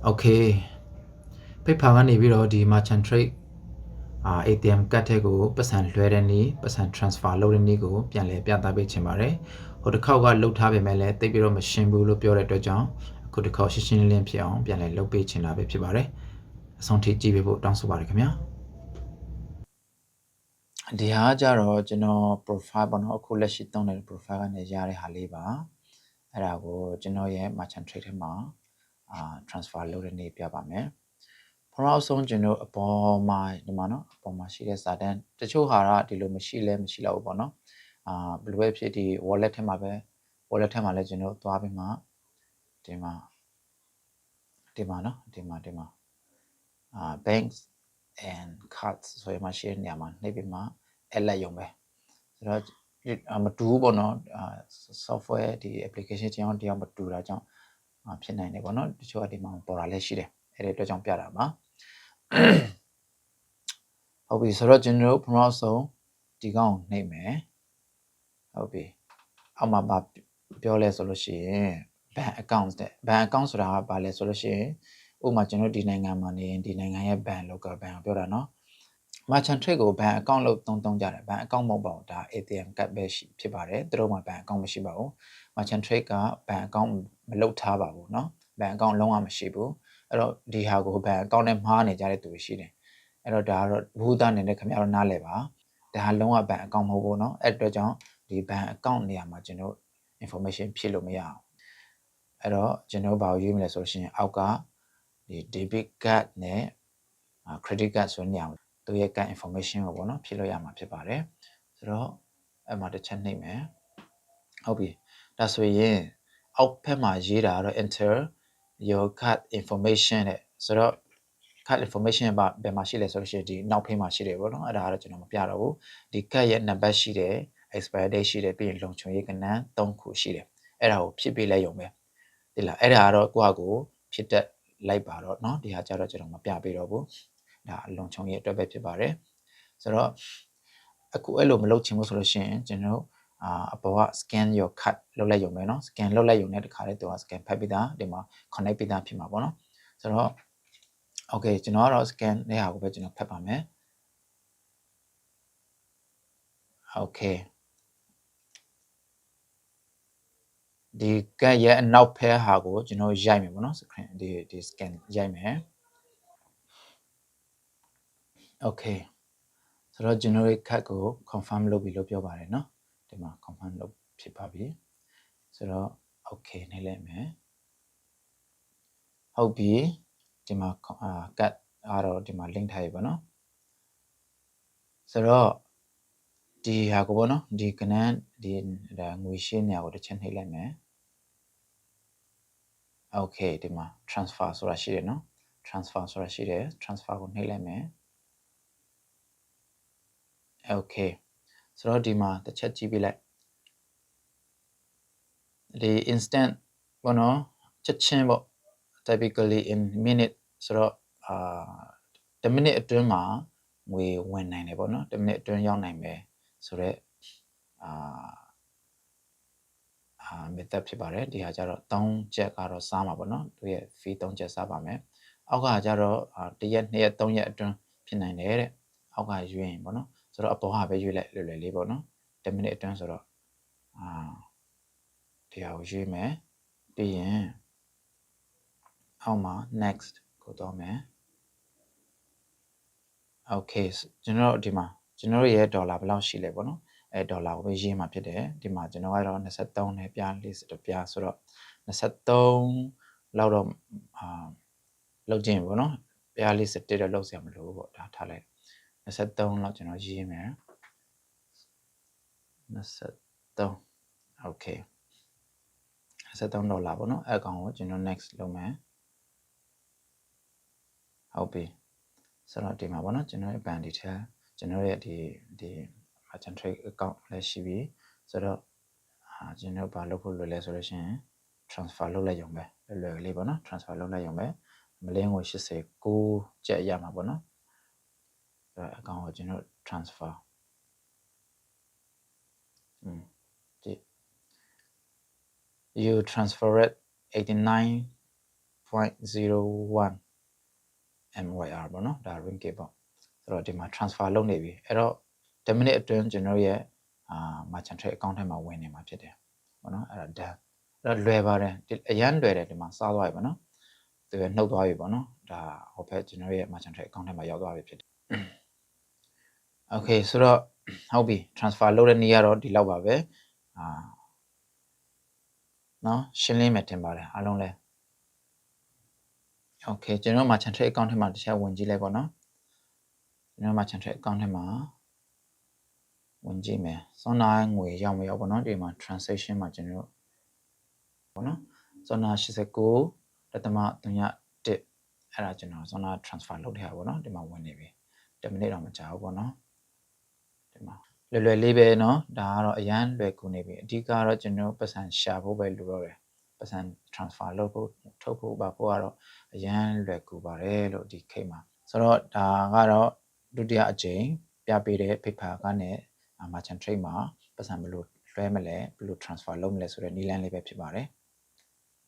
Okay ဖိတ်ဖာကနေပြီးတော့ဒီ merchant trade ATM ကတ်ထဲကိုပတ်စံလွှဲတဲ့နည်းပတ်စံ transfer လုပ်တဲ့နည်းကိုပြန်လည်ပြသပေးချင်ပါတယ်ဟိုတစ်ခေါက်ကလှုပ်ထားပေမဲ့လည်းတိတ်ပြီးတော့မရှင်းဘူးလို့ပြောတဲ့အတွက်ကြောင့်အခုတစ်ခေါက်ရှင်းရှင်းလင်းလင်းဖြစ်အောင်ပြန်လည်လုပ်ပေးချင်တာပဲဖြစ်ပါတယ်အဆုံးထိကြည့်ပေးဖို့တောင်းဆိုပါတယ်ခင်ဗျာဒီဟာကြတော့ကျွန်တော် profile ပေါ့နော်အခုလက်ရှိသုံးတဲ့ profile ကနေရတဲ့ဟာလေးပါအဲ့ဒါကိုကျွန်တော်ရဲ့ merchant trade ထဲမှာtransfer လုပ်တဲ့နေ့ပြပါမယ်ပထမဆုံးကျွန်တော်အပေါ်မှာဒီမှာနော်အပေါ်မှာရှိတဲ့စာတန်းတချို့ဟာကဒီလိုမရှိတော့ဘူးပေါ့နော်ဘယ်လိုပဲဖြစ်ဒီ wallet ထဲမှာပဲ wallet ထဲမှာလည်းကျွန်တော်သွားပြီးမှဒီမှာနော်ဒီမှာbanks and cards ဆိုရမှရှိတဲ့နေရာမှာနှိပ်ပြီးမှ add လိုက်ရုံပဲဆိုတော့မတူဘူးပေါ့နော် software ဒီ application ချင်းအောင်တရားမတူတာကြောင့်ဖြစ်နိုင်တယ်ပေါ့နော်တချို့ကဒီမှာပေါ်တာလည်းရှိတယ်အဲ့ဒီအတွက်ကြောင့်ပြတာပါဟုတ်ပြီဆိုတော့ကျွန်တော်တို့ပထမဆုံးဒီကောင်နှိပ်မယ်ဟုတ်ပြီအောက်မှာပြောလဲဆိုလို့ရှိရင် bank account တဲ့ bank account ဆိုတာကဘာလဲဆိုလို့ရှိရင်ဥပမာကျွန်တော်ဒီနိုင်ငံမှာနေရင်ဒီနိုင်ငံရဲ့ bank local bank ကိုပြောတာနော် merchant trade ကို bank account လို့သုံးကြတယ် bank account မဟုတ်ပါဘူးဒါ ATM ကတ်ပဲဖြစ်ပါတယ်သူတို့မှာ bank account မရှိပါဘူး merchant trade က bank account မလုပ်ထားပါဘူးเนาะ bank account လုံးဝမရှိဘူးအဲ့တော့ဒီဟာကို bank account နဲ့မှားနေကြတဲ့သူတွေရှိတယ်အဲ့တော့ဒါကတော့ဘူးသားနေတဲ့ခင်ဗျားတို့နားလဲပါဒါဟာလုံးဝ bank account မဟုတ်ဘူးเนาะအဲ့အတွက်ကြောင့်ဒီ bank account နေရာမှာကျွန်တော် information ဖြည့်လို့မရအောင်အဲ့တော့ကျွန်တော်ဘာကိုရွေးမလဲဆိုလို့ရှိရင်အောက်ကဒီ debit card နဲ့ credit card ဆိုတဲ့နေရာမှာသူရဲ့ card information ကိုပေါ့နော်ဖြည့်လို့ရမှာဖြစ်ပါတယ်ဆိုတော့အဲ့မှာတစ်ချက်နှိပ်မယ်ဟုတ်ပြီဒါဆိုရင်အောက်ဖက်မှာရေးတာကတော့ enter your card information တဲ့ဆိုတော့ card information ဘယ်မှာရှိလဲဆိုလို့ရှိရင်ဒီနောက်ဖေးမှာရှိတယ်ပေါ့နော်အဲ့ဒါကတော့ကျွန်တော်မပြတော့ဘူးဒီ card ရဲ့ number ရှိတယ် expire date ရှိတယ်ပြီးရင်လုံခြုံရေးကဏ္ဍ3ခုရှိတယ်အဲ့ဒါကိုဖြည့်ပေးလိုက်ရုံပဲဒီလားအဲ့ဒါကတော့ကိုယ့်ဟာကိုဖြစ်တတ်လိုက်ပါတော့เนาะဒီဟာကြတော့ကျွန်တော်မပြပေးတော့ဘူးဒါလုံခြုံရေးအတွက်ပဲဖြစ်ပါတယ်ဆိုတော့အခုအဲ့လိုမလုပ်ချင်ဘူးဆိုလို့ရှိရင်ကျွန်တော်အပေါ်က scan your card လုပ်လိုက်ရုံပဲเนาะ scan လုပ်လိုက်ရုံနဲ့တခါလေးသူက scan ဖတ်ပြီးသားဒီမှာ connect ပြီးသားဖြစ်မှာပေါ့เนาะဆိုတော့ okay ကျွန်တော်ကတော့ scan တဲ့ဟာကိုပဲကျွန်တော်ဖတ်ပါမယ် okay ဒီကတ်ရဲ့အနောက်ဖက်ဟာကိုကျွန်တော်ရိုက်မယ်ပေါ့နော် screen ဒီ scan ရိုက်မယ် okay ဆိုတော့ကျွန်တော်ရဲ့ card ကို confirm လုပ်ပြီးလို့ပြောပါတယ်เนาะဒီမှာ confirm လုပ်ဖြစ်ပါပြီဆိုတော့ okay နှိပ်လိုက်မယ်ဟုတ်ပြီဒီမှာ card ကတော့ဒီမှာ link ထားရပါเนาะဆိုတော့ဒီဟာကိုပေါ့နော်ဒီကဏ္ဍဒီဒါငွေရှင်းနေရာကိုတစ်ချက်နှိပ်လိုက်မယ် okay ဒီမှာ transfer ဆိုတာရှိတယ်เนาะ transfer ဆိုတာရှိတယ် transfer ကိုနှိပ်လိုက်မယ် okay ဆိုတော့ဒီမှာတစ်ချက်ကြည့်ပြလိုက်ဒီ instant ဘောနော်ချက်ချင်းပေါ့ typically in minute ဆိုတော့10 minute အတွင်းမှာငွေဝင်နိုင်တယ်ပေါ့နော်10 minute အတွင်းရောက်နိုင်မယ်ဆိုတော့method ဖြစ်ပါတယ်ဒီဟာကျတော့3ချက်ကတော့စားမှာပေါ့နော်သူရဲ့ fee 3ချက်စားပါမယ်အောက်ကကျတော့1ရက်2ရက်3ရက်အတွင်းဖြစ်နိုင်တယ်တဲ့အောက်ကရွေးရင်ပေါ့နော်ဆိုတော့အပေါ်ဟာပဲရွေးလိုက်လွယ်လွယ်လေးပေါ့နော်10 minute အတွင်းဆိုတော့ဒီဟာကိုရွေးမယ်ပြီးရင်အောက်မှာ next ကိုတော့မယ် okay ကျွန်တော်တို့ဒီမှာကျွန်တော်တို့ရဲ့ဒေါ်လာဘယ်လောက်ရှိလဲပေါ့နော်အဲဒေါ်လာကိုပဲရေးမှာဖြစ်တယ်ဒီမှာကျွန်တော်ကတော့23နဲ့ပြ40ပြဆိုတော့23လောက်တော့လောက်ခြင်းပေါ့နော်ပြ40တော့လောက်စရာမလိုဘူးပေါ့ဒါထားလိုက်23လောက်ကျွန်တော်ရေးမယ်23 okay 23ဒေါ်လာပေါ့နော်အဲကောင်ကိုကျွန်တော် next လုပ်မယ်ဟုတ်ပြီဆိုတော့ဒီမှာပေါ့နော်ကျွန်တော်ရဲ့ bank detail ကျွန်တော်ရဲ့ဒီ merchant trade account လည်းရှိပြီဆိုတော့ကျွန်တော်ဘာလုပ်ဖို့လွယ်လဲဆိုလို့ရှိရင် transfer လုပ်လိုက်ရုံပဲလွယ်လေးပေါ့နော် transfer လုပ်လိုက်ရုံပဲမလင်းကို89ကျပ်ရမှာပေါ့နော်ဆိုတော့ account ကိုကျွန်တော် transfer ဒီ you transferred 89 0.01 MYR ပေါ့နော်ဒါ ringgit ပေါ့ဆိုတော့ဒီမှာ transfer လုပ်နေပြီအဲ့တော့10 minute အတွင်းကျွန်တော်ရဲ့merchant trade account ထဲမှာဝင်နေမှာဖြစ်တယ်ပေါ့နော်အဲ့ဒါ done အဲ့တော့လွယ်ပါတယ်အရန်လွယ်တယ်ဒီမှာစားသွားပြီပေါ့နော်သူကနှုတ်သွားပြီပေါ့နော်ဒါဟိုဘက်ကျွန်တော်ရဲ့ merchant trade account ထဲမှာရောက်သွားပြီဖြစ်တယ် okay ဆိုတော့ဟုတ်ပြီ transfer လုပ်တဲ့နေ့ကတော့ဒီလောက်ပါပဲနော်ရှင်းလင်းမယ်ထင်ပါတယ်အားလုံးလဲ okay ကျွန်တော် merchant trade account ထဲမှာတစ်ချက်ဝင်ကြည့်လိုက်ပေါ့နော်ကျွန်တော် merchant trade account ထဲမှာဝင်ကြည့်မယ်စောနာငွေရောက်မရောက်ပေါ့နော်ဒီမှာ transaction မှာကျွန်တော်ပေါ့နော်စောနာ89.31အဲ့ဒါကျွန်တော်စောနာ transfer လုပ်ထားပါပေါ့နော်ဒီမှာဝင်နေပြီ10 minute တော့မကြာဘူးပေါ့နော်ဒီမှာလွယ်လွယ်လေးပဲเนาะဒါကတော့အရန်လွယ်ကူနေပြီအဓိကတော့ကျွန်တော်ပတ်စံရှာဖို့ပဲလိုတော့တယ်ပတ်စံ transfer လုပ်ဖို့ထုတ်ဖို့ပါဖို့ကတော့အရန်လွယ်ကူပါတယ်လို့ဒီခေတ်မှာဆိုတော့ဒါကတော့ဒုတိယအကြိမ်ပြပေးတဲ့ paper ကနေ merchant trade မှာပတ်စံဘယ်လိုလွှဲမလဲဘယ်လို transfer လုပ်မလဲဆိုတဲ့နည်းလမ်းလေးပဲဖြစ်ပါတယ်